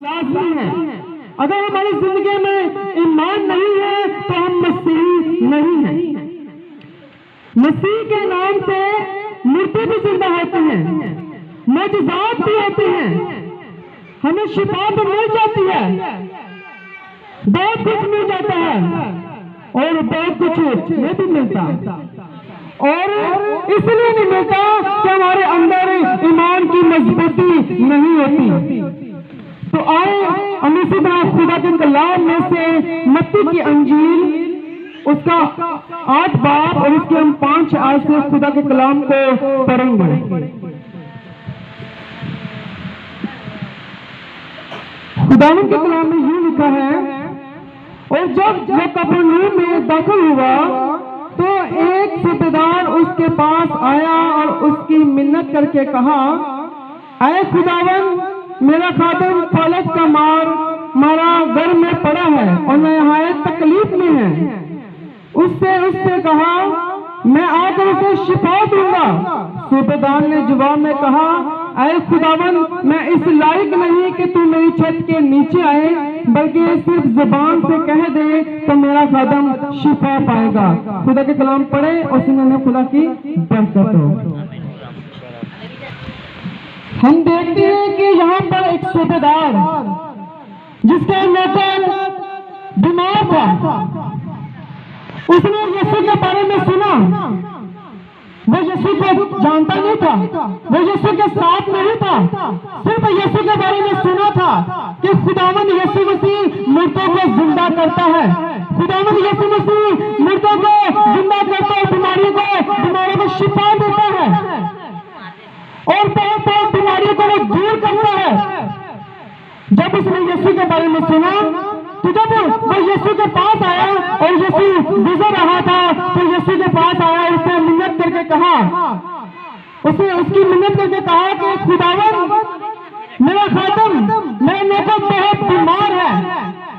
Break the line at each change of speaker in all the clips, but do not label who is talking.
लाजमी है। अगर हमारी जिंदगी में ईमान नहीं है तो हम मसीह नहीं हैं। मसीह के नाम से मृत्यु भी जिंदा होते हैं, मौजूदात भी होते हैं, हमें शिफा भी मिल जाती है, बहुत कुछ मिल जाता है और बहुत कुछ नहीं भी मिलता। और इसलिए नहीं मिलता कि हमारे अंदर ईमान की मजबूती नहीं होती। तो आए हम इसी तरह खुदा के कलाम में से मत्ती की अंजील उसका 8 बाब और उसके हम 5 आयत से खुदा के कलाम को पढ़ेंगे। खुदावन के कलाम में यूं लिखा है, और जब वो कफरनहूम में दाखिल हुआ तो एक सूबेदार उसके पास आया और उसकी मिन्नत करके कहा, ऐ खुदावन, मेरा खादिम फलज का मारा घर में पड़ा है और नहायत तकलीफ में है। उससे कहा, मैं आकर उसे शिफा दूंगा। सूबेदार ने जवाब में कहा, ऐ खुदावन, मैं इस लायक नहीं कि तू मेरी छत के नीचे आए, बल्कि सिर्फ जुबान से कह दे तो मेरा खादिम शिफा पाएगा। खुदा के कलाम पढ़े और सुनने खुदा की बरकत हो। हम देखते हैं कि यहाँ पर एक सूबेदार जिसका नौकर बीमार था, उसने यीशु के बारे में सुना। वो यीशु को जानता नहीं था, वो यीशु के साथ नहीं था, सिर्फ यीशु के बारे में सुना था कि खुदावंद यीशु मसीह मृतों को जिंदा करता है, खुदावंद यीशु मसीह मृतों को जिंदा करता है, बीमारियों को शिफा देता है और बहुत बीमारियों को वो दूर करता है। जब उसने यीशु के बारे में सुना तो जब वो यीशु के पास आया और यीशु गुजर रहा था तो यीशु के पास आया, उससे मिन्नत करके कहा, उसकी मिन्नत करके कहा कि खुदावन, मेरा खादिम, मेरा नौकर बहुत बीमार है,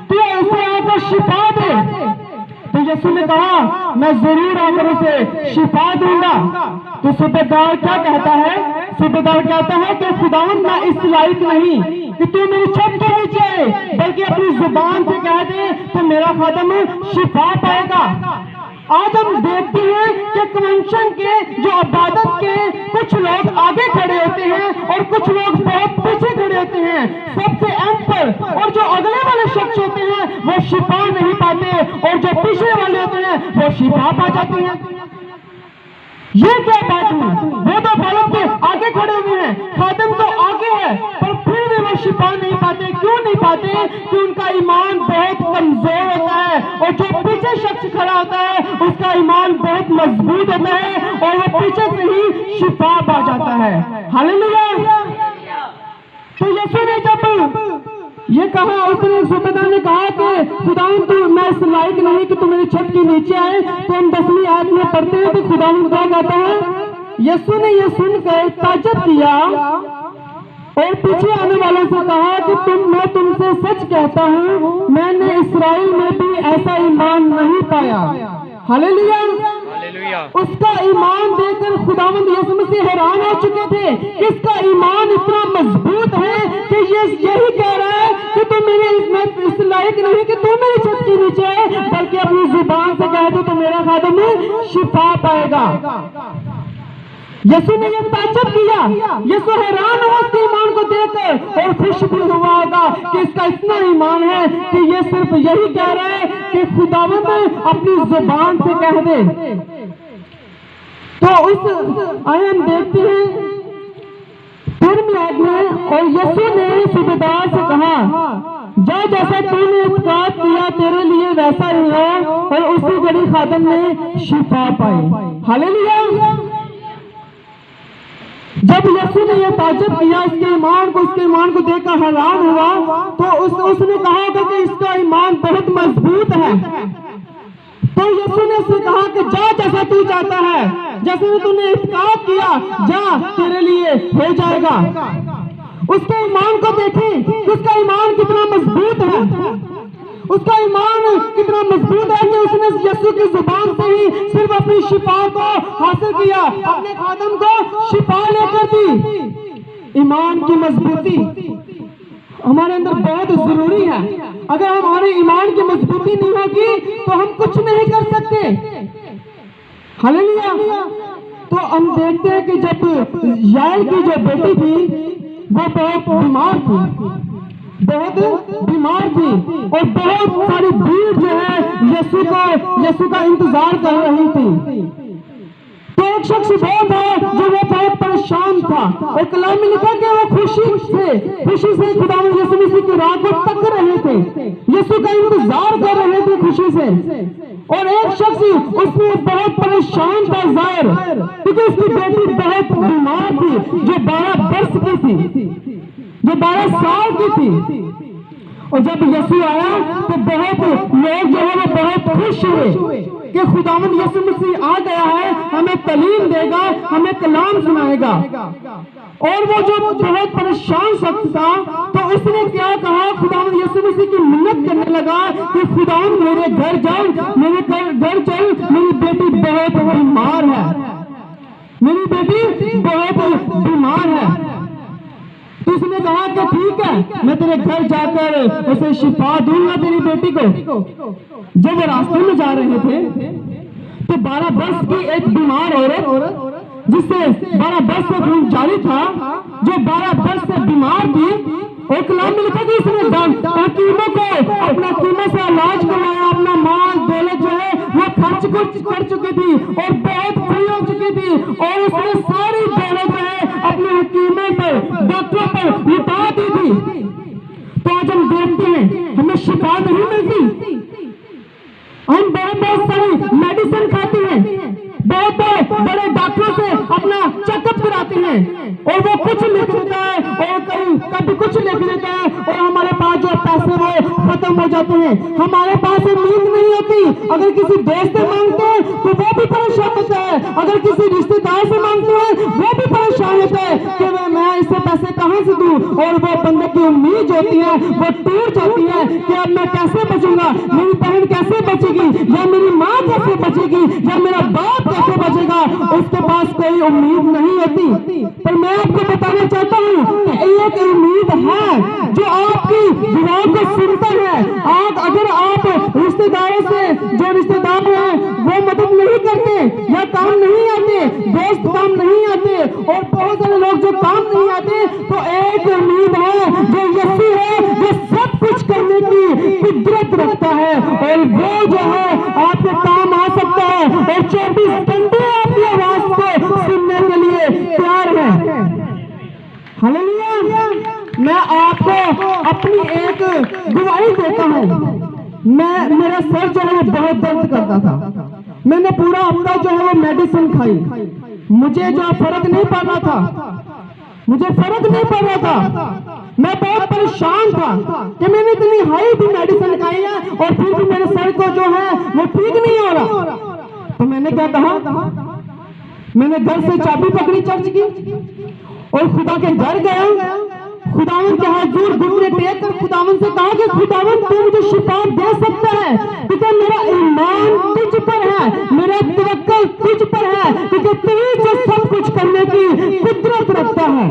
तू उसे आकर शिफा दे। तो यीशु ने कहा, मैं जरूर आकर उसे शिफा दूंगा। तो सूबेदार क्या कहता है? सूबेदार कहता है कि खुदावंद, मैं इस लायक नहीं कि तू मेरी छत के नीचे आए, बल्कि अपनी जुबान से कह दे तो मेरा खादिम शिफा पाएगा। आज हम देखते हैं कि कन्वेंशन के जो इबादत के कुछ लोग आगे खड़े होते हैं और कुछ लोग बहुत पीछे खड़े होते हैं। सबसे अहम पर और जो अगले वाले शख्स होते हैं वो शिफा नहीं पाते और जो पीछे वाले होते हैं वो शिफा पा जाते हैं। ये क्या बात हुई? वो तो फलक के आगे खड़े हुए हैं, खादिम तो आगे है, पर फिर भी वो शिफा नहीं पाते। क्यों नहीं पाते? कि उनका ईमान बहुत कमजोर होता है और जो पीछे शख्स खड़ा होता है उसका ईमान बहुत मजबूत होता है और वो पीछे से ही शिफा पा जाता है। हालेलुया। तो यीशु ने जब ये कहा, उसने सूबेदार ने कहा कि खुदावंद, तू, मैं इस लायक नहीं कि तू मेरी छत के नीचे आए। तो हम 10वीं आयत में पढ़ते हैं कि खुदावंद क्या कहता है? यीशु ने यह सुनकर ताज्जुब किया और पीछे आने वालों से कहा कि मैं तुमसे सच कहता हूँ, मैंने इस्राएल में भी ऐसा ईमान नहीं पाया। हालेलुया। उसका ईमान देखकर खुदावंद यीशु मसीह हैरान हो चुके थे। इसका ईमान इतना मजबूत है कि ये यही कह रहा है कि तू मेरे इस लायक नहीं कि तू मेरी छत के नीचे है, बल्कि अपनी जुबान से कह दो तो मेरा खादिम शिफा पाएगा। यीशु ने यह ताज्जुब किया, यीशु हैरान हुआ उसके ईमान को देखकर और खुश भी हुआ होगा कि इसका इतना ईमान है कि ये सिर्फ यही कह रहा है कि खुदावंद अपनी जुबान से कह दे। तो उस आए हम देखते हैं 13वीं आयत में, और यीशु ने सूबेदार से कहा, जा, जैसा तूने इत्काद किया तेरे लिए वैसा ही है, और उसी घड़ी खादिम ने शिफा पाई। हालेलुया। जब यीशु ने यह ताज्जुब किया, उसके ईमान को देखकर हैरान हुआ, तो उसने कहा होगा कि इसका ईमान बहुत मजबूत है। तो यीशु ने उससे कहा कि जा, जैसा तू चाहता है, जैसे तूने इत्काद किया, जा, तेरे लिए हो जाएगा। उसके ईमान को देखें कि उसका ईमान कितना मजबूत है। उसका ईमान कितना मजबूत है कि उसने यीशु की जुबान से ही सिर्फ अपनी शिफा को हासिल किया, अपने खादिम को शिफा लेकर दी। ईमान की मजबूती। हमारे अंदर बहुत जरूरी है। अगर हमारे ईमान की मजबूती नहीं होगी तो हम कुछ नहीं कर सकते। हालेलुया। तो हम देखते हैं कि जब याएल की जो बेटी थी वो बहुत बीमार थी, बहुत बीमार थी, और बहुत सारी भीड़ जो है यीशु का इंतजार कर रही थी। तो एक शख्स वो था जो वो बहुत परेशान था, और कलाम में लिखा कि वो खुशी से खुदावंद यीशु मसीह की राह को तक रहे थे, यीशु का इंतजार कर रहे थे खुशी से। और एक शख्स उसमें बहुत परेशान था जाहिर, क्योंकि उसकी बेटी बहुत बीमार थी, जो 12 वर्ष की थी, जो 12 साल की थी। और जब यीशु आया तो बहुत लोग जो है वो बहुत खुश हुए कि खुदावंद यीशु मसीह आ गया है, हमें तालीम देगा, हमें कलाम सुनाएगा। और वो जो बहुत परेशान शख्स था तो उसने क्या कहा, खुदावंद यीशु मसीह की मिन्नत करने लगा कि खुदावंद मेरे घर जाओ, मेरे घर चल, मेरी बेटी बहुत बीमार है, मेरी बेटी बहुत बीमार है। तो उसने कहा कि ठीक है, मैं तेरे घर जाकर उसे शिफा दूंगा तेरी बेटी को। जब वो रास्ते में जा रहे थे तो 12 वर्ष की एक बीमार औरत, जिससे 12 वर्ष से खून जारी था, जो 12 वर्ष से बीमार थी, और कलाम में लिखा कि उसने हकीमों को अपना कीमों से इलाज करवाया, अपना माल दौलत जो है वो खर्च कर चुकी थी और बहुत फ्री हो चुकी थी, और उसने सारी दौलत जो है अपने हकीमों पर, डॉक्टरों पर लुटा दी थी। तो आज हम देखते हैं हमें शिफा नहीं मिलती, हम बहुत सारी मेडिसिन खाते हैं, बहुत बड़े डॉक्टरों से अपना चेकअप कराते हैं, और वो कुछ लिख देता है और कभी कुछ लिख देता है, और हमारे पास जो पैसे वो खत्म हो जाते हैं, हमारे पास उम्मीद नहीं होती। अगर किसी दोस्त से मांगते हैं तो वो भी परेशान होता है, अगर किसी रिश्तेदार से मांगते हैं वो भी परेशान होता है कि मैं इससे पैसे कहां से दूं, और वो बंदे की उम्मीद होती है वो टूट जाती है कि अब मैं कैसे बचूंगा, मेरी बहन कैसे बचेगी, या मेरी माँ कैसे बचेगी, या मेरा बाप कैसे बचेगा, उसके पास कोई उम्मीद नहीं होती। पर मैं आपको बताना चाहता हूँ कि एक उम्मीद है जो आपकी दुआओं को सुनता है। अगर आप रिश्तेदारों से, जो रिश्तेदार हैं वो मदद नहीं करते या काम नहीं आते, दोस्त काम नहीं आते, और बहुत सारे लोग जो काम नहीं आते, तो एक उम्मीद है जो यीशु है, जो सब कुछ करने की कुदरत रखता है, और वो जो है आपके काम आ सकता है, और 24 घंटे आपकी आवाज को सुनने के लिए तैयार है। हालेलुया। मैं आपको अपनी एक गवाही देता हूँ। मेरा सर जो है बहुत दर्द करता था, मैंने पूरा हफ्ता जो है वो मेडिसिन खाई, मुझे जो फर्क नहीं पड़ रहा था, मुझे फर्क नहीं पड़ रहा था, मैं बहुत परेशान था कि मैंने इतनी हाई भी मेडिसिन खाई है और फिर भी मेरे सर को जो है वो ठीक नहीं हो रहा। तो मैंने क्या कहा, मैंने घर से चाबी पकड़ी चर्च की और खुदा के घर गया, खुदावन के हुजूर घुटने टेक कर खुदावन से कहा कि खुदावन तू मुझे शिफा दे सकता है, क्योंकि मेरा ईमान तुझ पर है, मेरा तवक्कुल तुझ पर है, क्योंकि तू ही जो सब कुछ करने की कुदरत रखता है।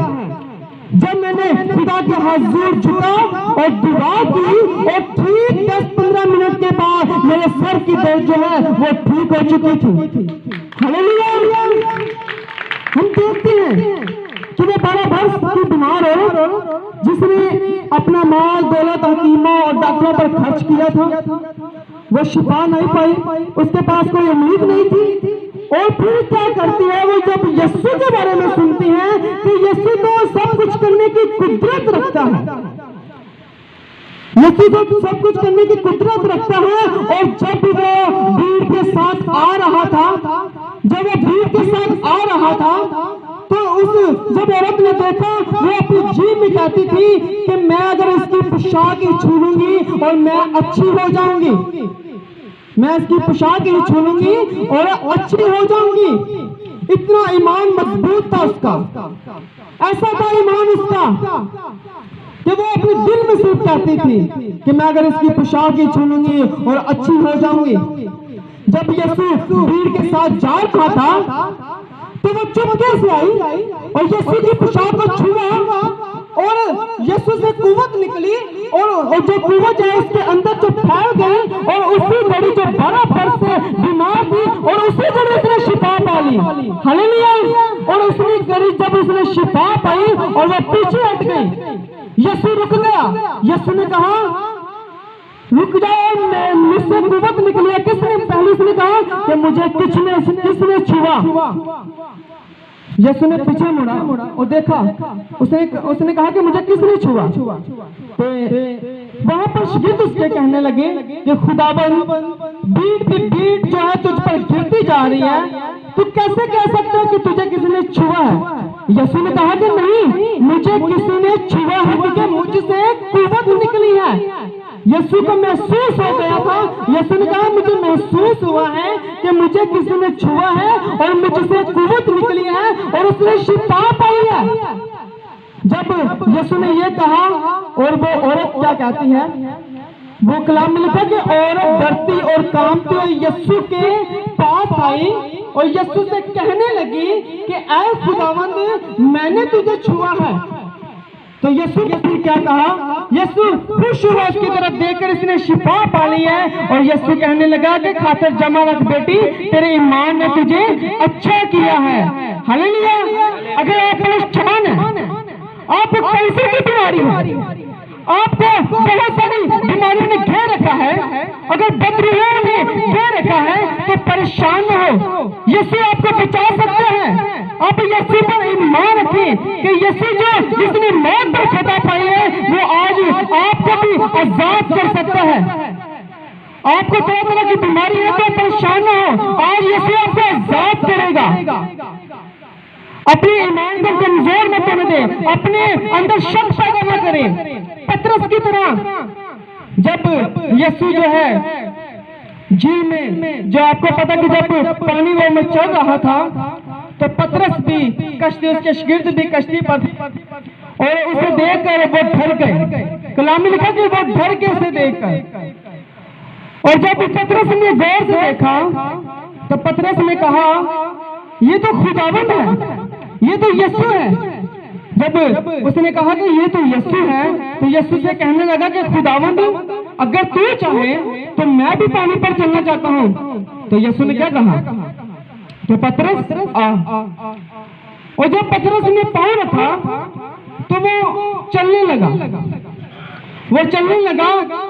जब मैंने खुदा के हुजूर झुका और दुआ की, और ठीक 10-15 मिनट के बाद मेरे सर की दर्द जो है वो ठीक हो चुकी थी। हालेलुया। हम देखते हैं कि वो 12 वर्ष की बीमार हो, जिसने अपना माल दौलत हकीमों और डॉक्टरों पर खर्च किया था, वो शिफा नहीं पाई, उसके पास कोई उम्मीद नहीं थी। और फिर क्या करती है वो, जब यीशु के बारे में सुनती है कि यीशु तो सब कुछ करने की कुदरत रखता है, यीशु तो सब कुछ करने की कुदरत रखता है, और जब वो भीड़ के साथ आ रहा था, जब वो भीड़ के साथ आ रहा था, तो जब औरत ने देखा, वो अपनी जीभ में कहती थी कि मैं अगर इसकी पोशाक ही छू लूंगी और मैं अच्छी हो जाऊंगी, मैं इसकी पोशाक ही छू लूंगी और अच्छी हो जाऊंगी। इतना ईमान मजबूत था उसका, ऐसा था ईमान उसका कि वो अपने दिल में सिर्फ कहती थी कि मैं अगर इसकी पोशाक ही छू लूंगी और अच्छी हो जाऊंगी। जब यीशु भीड़ के साथ जा रहा था तो वो चुपके से आई और यीशु की पोशाक को छुआ और यीशु से कुव्वत निकली और जो कुव्वत है उसके अंदर जो फैल गई और उसी घड़ी जो बराबर से बीमार थी और उसी घड़ी उसने शिफा पा ली। हालेलुया। और उसने घड़ी जब उसने शिफा पाई और वो पीछे हट गई, यीशु रुक गया। यीशु ने कहा रुक जाओ, मुझसे कुव्वत निकली है। किसने? पहले उसने कहा कि मुझे किसने छुआ। यीशु ने पीछे मुड़ा और देखा, उसने कहा कि मुझे किसने छुआ। तो वहां पर शागिर्द उसके कहने लगे कि खुदाबंद बीट जो है तुझ पर गिरती जा रही है, तू कैसे कह सकता है कि तुझे किसी ने छुआ है। यीशु ने कहा कि नहीं, मुझे किसी ने छुआ है क्योंकि मुझसे कुव्वत निकली है। यीशु को महसूस हो गया था। यीशु ने कहा मुझे महसूस हुआ है कि मुझे किसी ने छुआ है और मुझसे कुव्वत निकली है और उसने शिफा पाई है। जब यीशु ने ये कहा और वो औरत क्या कहती है, वो कलाम में लिखा कि औरत डरती और कांपती हुई यीशु के पास आई और यीशु से कहने लगी कि ऐ खुदावंद, मैंने तुझे छुआ है। तो यीशु ने फिर क्या कहा, यीशु खुश हुआ उसकी तरफ देखकर, इसने शिफा पा ली है। और यीशु कहने लगा कि खातर जमा रख बेटी, तेरे ईमान ने तुझे अच्छा किया है। हालेलुया। अगर आप परेशान हैं, आपको कैंसर की बीमारी है, आपको बहुत सारी बीमारियों ने घेर रखा है, अगर बदरूहों ने घेर रखा है, तो परेशान न हो, यीशु आपको बचा सकते हैं। आप यीशु पर ईमान रखें कि यीशु जिसने मौत पर फतह पाई है, वो आज आपको भी आजाद कर सकता है। आपको तरह तरह की बीमारी है तो परेशान न हो, आज यीशु आपको आजाद करेगा। अपने ईमान को कमजोर मत होने दें, अपने अंदर शक पैदा न करें। पतरस की तरह जब यीशु जो है झील में, जो आपको पता कि जब पानी वो में चल रहा था तो पतरस भी कश्ती, उसके शागिर्द भी कश्ती पर और उसे देखकर वो डर गए। कलाम में लिखा कि वो डर के उसे देखकर, और जब पतरस ने गौर से देखा तो पतरस ने कहा ये तो खुदावंद है, ये तो यीशु है। जब उसने कहा कि ये तो यीशु है तो यीशु से कहने लगा कि खुदावंद, अगर तू चाहे तो मैं भी पानी पर चलना चाहता हूँ। तो यीशु ने क्या कहा कि पतरस आ। और जब पतरस ने पाँव रखा तो वो चलने लगा,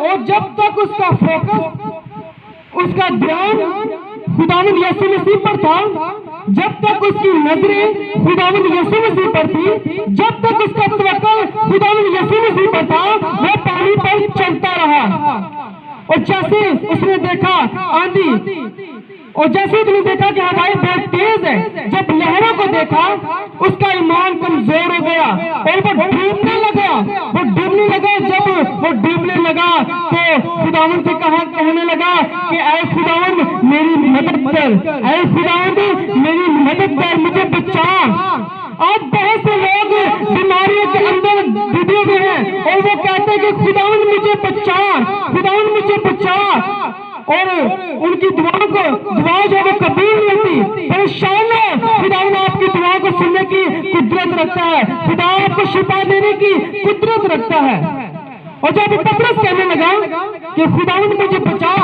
और जब तक उसका फोकस, उसका ध्यान खुदावंद यीशु मसीह पर था, जब तक उसकी नजरें खुदावंद यीशु मसीह पर थी, जब तक उसका तवक्कुल खुदावंद यीशु मसीह पर था, वो पानी पर चलता रहा। और जैसे उसने देखा आंधी, और जैसे उसने देखा कि हवाएं बहुत तेज है, जब लहरों को देखा उसका ईमान कमजोर हो गया और वो डूबने लगा। जब वो डूबने लगा तो खुदावंद से कहने लगा कि ऐ खुदावंद मेरी मदद कर, ऐ खुदावंद मेरी मदद कर, मुझे बचा। आज बहुत से लोग बीमारियों के अंदर डूबे हुए हैं और वो कहते हैं कि खुदावंद मुझे बचा, खुदावंद मुझे बचा, और उनकी दुआ जो वो कबूल नहीं होती। परेशान हो, खुदावंद आपकी दुआ को सुनने की कुदरत रखता है, खुदा आपको शिफा देने की कुदरत रखता है। और जब पतरस कहने लगा कि खुदावंद मुझे बचा,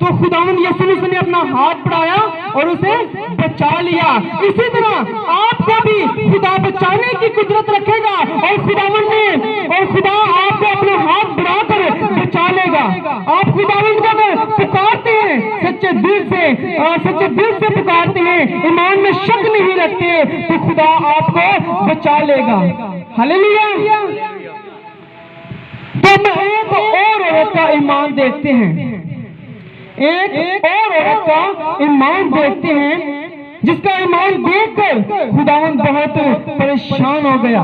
तो खुदावंद यीशु मसीह ने अपना हाथ बढ़ाया और उसे बचा लिया। इसी तरह आपको भी खुदा बचाने की कुदरत रखेगा और खुदा आपको अपना हाथ बढ़ाकर बचा लेगा। आप खुदावंद को पुकारते हैं, सच्चे दिल से पुकारते हैं, ईमान में शक नहीं रखते, तो खुदा आपको बचा लेगा। हालेलुया। तो हम एक और औरत का ईमान देखते हैं, एक और औरत का ईमान देखते हैं, जिसका ईमान देखकर खुदावंद बहुत परेशान हो गया।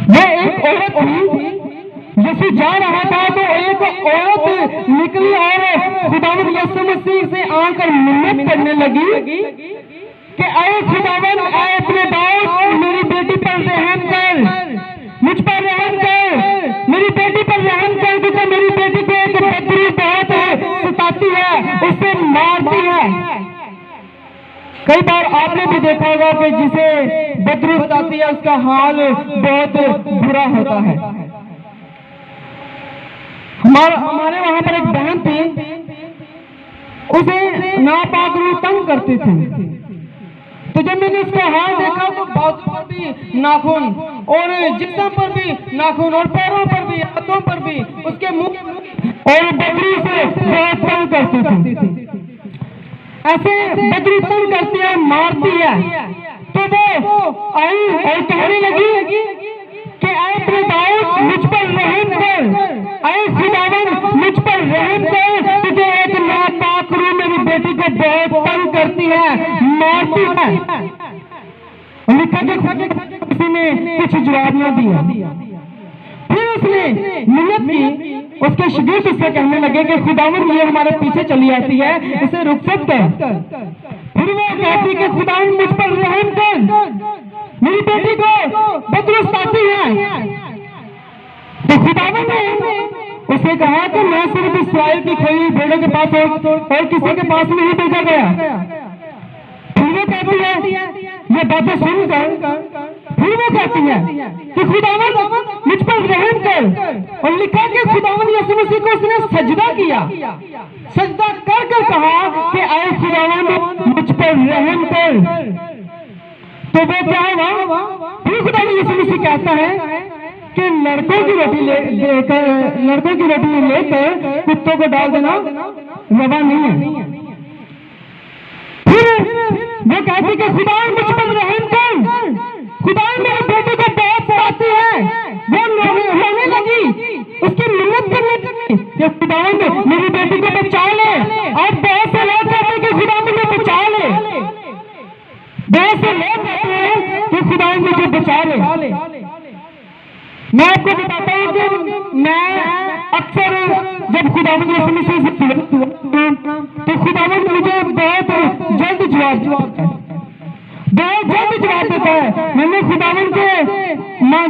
वह एक औरत थी, यीशु जा रहा था तो एक औरत निकली और खुदावंद यीशु मसीह से आकर मिन्नत करने लगी कि ऐ खुदावंद, ऐ अपने दाऊद, मेरी बेटी पर रहम कर, मुझ पर रहम कर, मेरी बेटी पर रहम कर, क्योंकि मेरी बेटी को एक बदरी बहुत सताती है, उसे मारती है। कई बार आपने भी देखा होगा कि जिसे बदरुस्त आती है उसका हाल बहुत बुरा होता है। हमारे वहां पर एक बहन थी, उसे नापाक रूह तंग करती थी। तो जब मैंने उसका हाल देखा तो बाजू पर भी नाखून और जिस्म पर भी नाखून और पैरों पर भी, हाथों पर भी, उसके मुंह और बकरी से बहुत तंग करती थी। ऐसे बकरी तंग करती है, मारती है। तो वो आई और कहने लगी कि ऐ अपने दाऊद मुझ पर रहम कर, ऐ खुदावन मुझ पर रहम कर, तुझे एक नापाक रूह मेरी बेटी को बहुत तंग करती है, मारती है। लिखा किसी ने कुछ जवाब न दिया। फिर उसने मिन्नत की, उसके शागिर्द उससे कहने लगे कि खुदावन ये हमारे पीछे चली आती है, इसे रुखसत कर। फिर वो कहती कि खुदावन मुझ पर रहम कर, मेरी बेटी को बदरुस्त आती है। तो खुदावन ने उसे कहा कि मैं सिर्फ इस्राएल की खोई हुई भेड़ों के पास और किसी के पास नहीं भेजा गया। फिर वो कहती है ये बातें सुनकर, फिर वो कहती है कि खुदावन मुझ पर रहम कर। और लिखा कि खुदावन यीशु मसीह को उसने सजदा किया, सजदा कर कर कहा कि ऐ खुदावन मुझ पर रहम कर। तो वो क्या हुआ? फिर खुदावन यीशु मसीह कहता है कि लड़कों की रोटी लेकर कुत्तों को डाल देना रवा नहीं है। फिर वो कहती कि खुदा मुझ पर रहम कर, खुदा मेरी बेटी को बहुत सताती है। वो रोने लगी, उसकी मिन्नत करने लगी कि खुदा मेरी बेटी को बचा ले। और बहुत से लोग कहते हैं कि खुदा मुझे बचा ले, बहुत से लोग कहते हैं कि खुदा मुझे बचा ले। मैं आपको बताता हूँ कि मैं अक्सर जब खुदावंद यीशु मसीह से पीड़ित हुआ तो खुदावंद मुझे बहुत जल्द जवाब देता है। मैंने खुदावंद से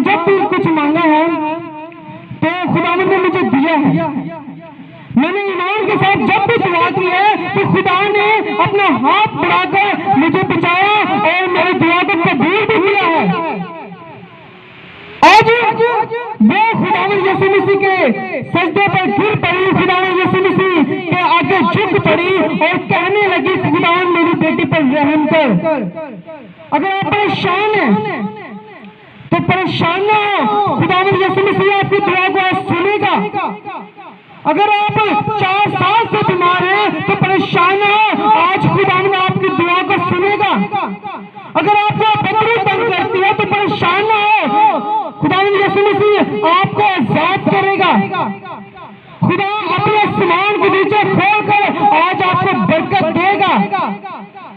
जब भी कुछ मांगा है तो खुदावंद ने मुझे दिया है। मैंने ईमान के साथ जब भी दुआ की है तो खुदा ने अपना हाथ बढ़ाकर मुझे बचाया और मेरी दुआ को कबूल भी किया है। आज वो खुदावंद यीशु मसीह के सजदे पर गिर पड़ी, खुदावंद यीशु मसीह के आगे झुक पड़ी और कहने लगी खुदावंद मेरी बेटी पर रहम कर। अगर आप परेशान हैं तो परेशान ना हो, खुदावंद यीशु मसीह आपकी दुआ को आज सुनेगा। अगर आप 4 साल से बीमार हैं तो परेशान ना हो, आज खुदावंद आपकी दुआ को सुनेगा। अगर आपको बकरी तंग करती है तो परेशान ना हो, खुदावंद यीशु मसीह आपको आजाद करेगा। खुदा अपने आसमान के नीचे खोलकर आज आपको बरकत देगा।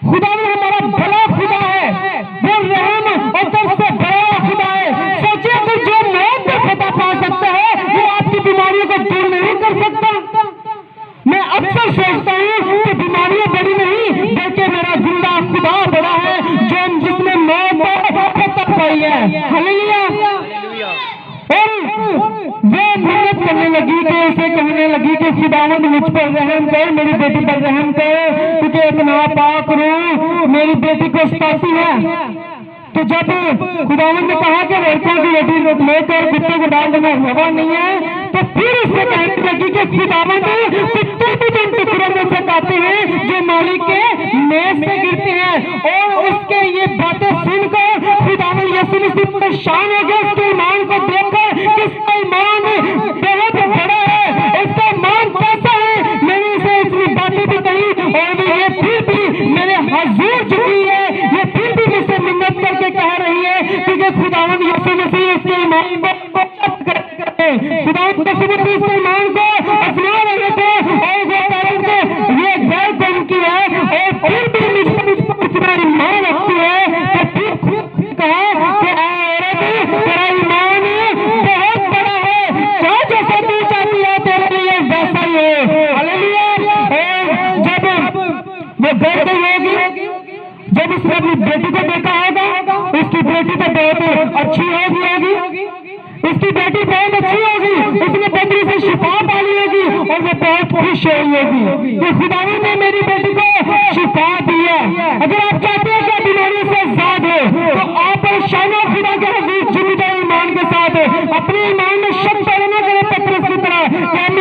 खुदावंद हमारा बड़ा खुदा है, वो रहम और दर्द से बड़ा खुदा है। सोचिए कि जो मौत में फतह पा सकता है वो आपकी बीमारियों को दूर नहीं कर सकता। मैं अक्सर सोचता हूँ कि बीमारियां बड़ी नहीं बल्कि मेरा जिंदा खुदा बड़ा है, जो जिसने मौत पर फतह पाई है। हालेलुया। वो मेहनत करने लगी कि उसे कहने लगी कि खुदावंद मुझ पर रहम कर, मेरी बेटी पर रहम कर, क्योंकि एक नापाक रूह मेरी बेटी को सताती है। तो जब खुदावंद ने कहा कि लड़कों की रोटी लेकर कुत्ते को डाल देना रवा नहीं है, तो फिर उससे कहने लगी कि खुदावंद कुत्ते भी जिन टुकड़ों में से खाते हैं जो मालिक के मेज से गिरते हैं। और उसके ये बातें सुनकर खुदावंद यीशु मसीह परेशान हो गए, उसके ईमान को देखकर कि इसका ईमान बहुत बड़ा है, इसका ईमान कैसा है। मैंने इसे इतनी बातें भी कही और ये फिर भी मेरे हजूर झुकी है, ये फिर भी मुझसे मिन्नत करके कह रही है क्योंकि खुदावंद यीशु मसीह इसके ईमान को खुदावंद यीशु मसीह इसके ईमान को अपना रहे थे और वो कारण को ये गैर कौम की है और फिर भी मुझ पर इतना ईमान रखती है। तो फिर कहा कि तेरा ईमान बहुत बड़ा है, क्या जैसा तू चाहती है तेरे लिए वैसा ही है। हालेलुया। जब वो डर गई होगी, जब उसने अपनी बेटी को देखा होगा, उसकी बेटी तो बहुत अच्छी होगी, उसकी बेटी बहुत अच्छी होगी, उसने बकरी से शिफा पाली होगी और वो बहुत खुश होगी कि खुदावंद ने मेरी बेटी को शिफा दी है। अगर आप चाहते हैं कि बीमारी से आजाद हो तो आप शानो खुदा के हजूर जुड़ जाए ईमान के साथ। अपने ईमान में शक पैदा न करें पतरस की तरह कि हम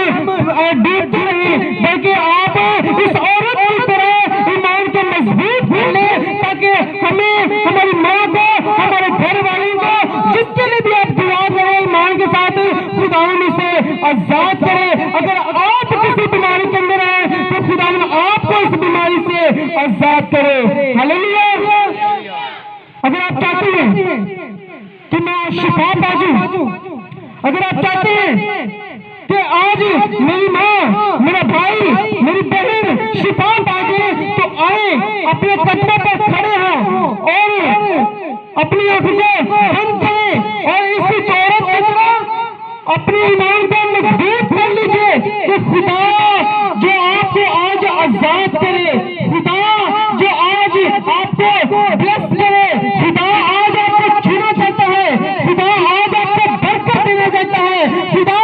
डूबते नहीं, बल्कि आप इस औरत की तरह ईमान को मजबूत कर ले, ताकि हमें, हमारी माँ को, हमारे घर वालों को, जिसके लिए भी आप दुआ करें ईमान के साथ, खुदावंद से आजाद करे। अगर आप किसी बीमारी के अंदर हैं तो खुदावंद आपको इस बीमारी से आजाद करे। हालेलुया। अगर आप चाहते हैं कि मैं शिफा पाऊं, अगर आप चाहते हैं कि आज मेरी माँ, मेरा भाई, मेरी बहन शिफा पाए, तो आए अपने कदमों पर खड़े हो और अपनी आंखें बंद करें और इसी औरत की तरह अपने ईमान को मजबूत कर लीजिए कि खुदा जो आपको आज आजाद करे, खुदा जो आज आपको ब्लेस करे, खुदा आज आपको छूना चाहता है, खुदा आज आपको बरकत देना चाहता है, खुदा